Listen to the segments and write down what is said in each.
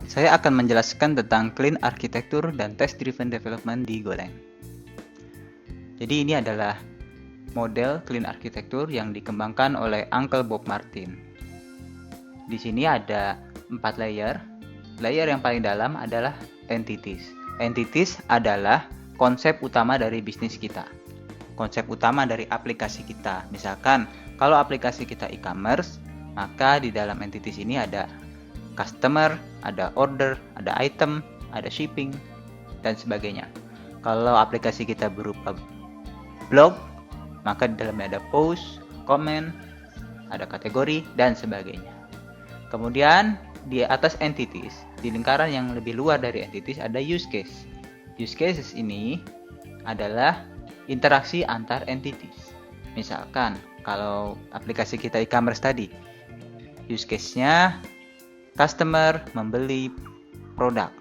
saya akan menjelaskan tentang clean architecture dan test driven development di Golang. Jadi ini adalah model clean architecture yang dikembangkan oleh Uncle Bob Martin. Di sini ada 4 layer. Layer yang paling dalam adalah entities. Entities adalah konsep utama dari bisnis kita. Konsep utama dari aplikasi kita. Misalkan kalau aplikasi kita e-commerce, maka di dalam entities ini ada customer, ada order, ada item, ada shipping, dan sebagainya. Kalau aplikasi kita berupa blog, maka di dalamnya ada post, comment, ada kategori, dan sebagainya. Kemudian di atas entities, di lingkaran yang lebih luar dari entities ada use case. Use cases ini adalah interaksi antar entities. Misalkan kalau aplikasi kita e-commerce tadi, use case-nya customer membeli produk,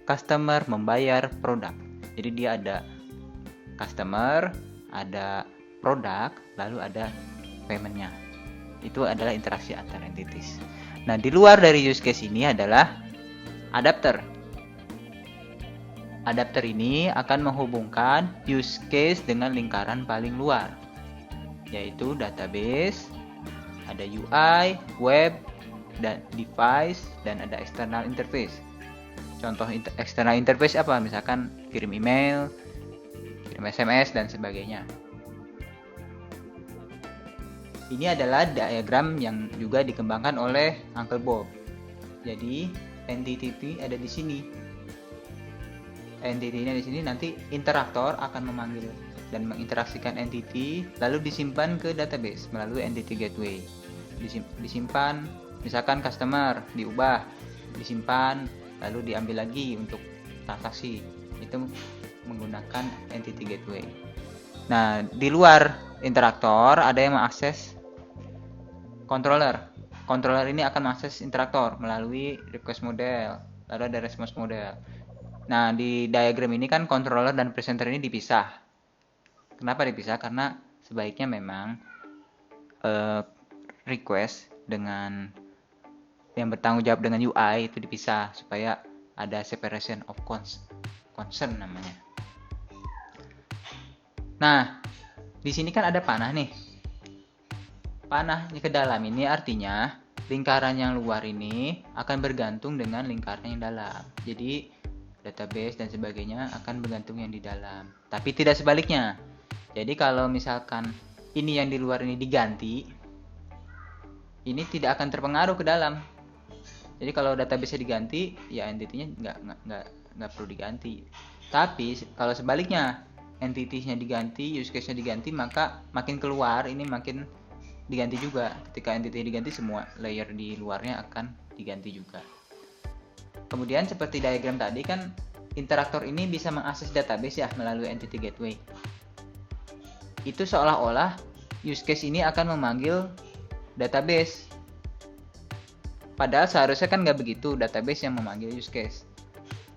customer membayar produk. Jadi dia ada customer, ada produk, lalu ada payment-nya. Itu adalah interaksi antar entities. Nah, di luar dari use case ini adalah adapter. Adapter ini akan menghubungkan use case dengan lingkaran paling luar, yaitu database, ada UI, web, dan device, dan ada external interface. Contoh external interface apa? Misalkan kirim email, kirim SMS, dan sebagainya. Ini adalah diagram yang juga dikembangkan oleh Uncle Bob. Jadi entity ada di sini. Entity-nya di sini, nanti interaktor akan memanggil dan menginteraksikan entity, lalu disimpan ke database melalui entity gateway. Disimpan, misalkan customer diubah, disimpan, lalu diambil lagi untuk transaksi. Itu menggunakan entity gateway. Nah, di luar interaktor ada yang mengakses controller. Controller ini akan mengakses interaktor melalui request model, lalu ada response model. Nah, di diagram ini kan controller dan presenter ini dipisah. Kenapa dipisah? Karena sebaiknya memang request dengan yang bertanggung jawab dengan UI itu dipisah supaya ada separation of concern namanya. Nah, di sini kan ada panah nih. Panah ke dalam ini artinya lingkaran yang luar ini akan bergantung dengan lingkaran yang dalam. Jadi database dan sebagainya akan bergantung yang di dalam. Tapi tidak sebaliknya. Jadi kalau misalkan ini yang di luar ini diganti, ini tidak akan terpengaruh ke dalam. Jadi kalau database diganti, ya entity-nya nggak perlu diganti. Tapi kalau sebaliknya, entity-nya diganti, use case-nya diganti, maka makin keluar ini makin diganti juga. Ketika entity diganti, semua layer di luarnya akan diganti juga. Kemudian seperti diagram tadi kan, interaktor ini bisa mengakses database ya melalui entity gateway. Itu seolah-olah use case ini akan memanggil database. Padahal seharusnya kan nggak begitu, database yang memanggil use case.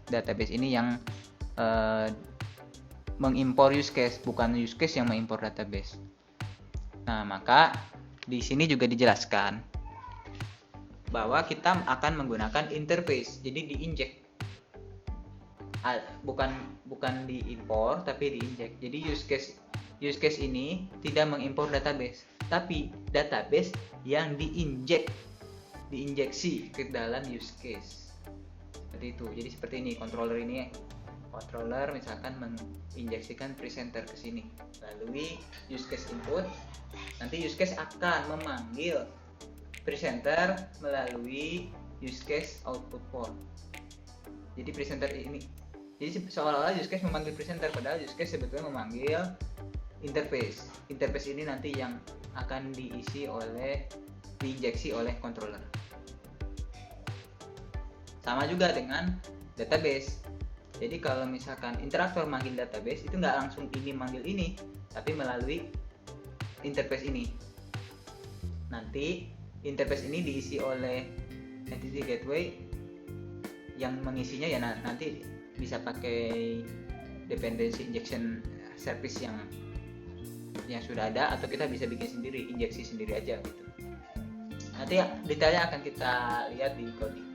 Database ini yang mengimpor use case, bukan use case yang mengimpor database. Nah, maka di sini juga dijelaskan bahwa kita akan menggunakan interface, jadi diinjek. Bukan diimpor tapi diinjek. Jadi use case ini tidak mengimpor database, tapi database yang diinjeksi ke dalam use case. Seperti itu. Jadi seperti ini, controller misalkan menginjeksikan presenter ke sini melalui use case input. Nanti use case akan memanggil presenter melalui use case output port. Jadi presenter ini, jadi seolah-olah use case memanggil presenter, padahal use case sebetulnya memanggil interface. Interface ini nanti yang akan diinjeksi oleh controller. Sama juga dengan database. Jadi kalau misalkan interaktor manggil database, itu nggak langsung ini manggil ini, tapi melalui interface ini. Nanti interface ini diisi oleh entity gateway yang mengisinya ya nanti bisa pakai dependency injection service yang sudah ada, atau kita bisa bikin sendiri, injeksi sendiri aja gitu. Nanti detailnya akan kita lihat di coding.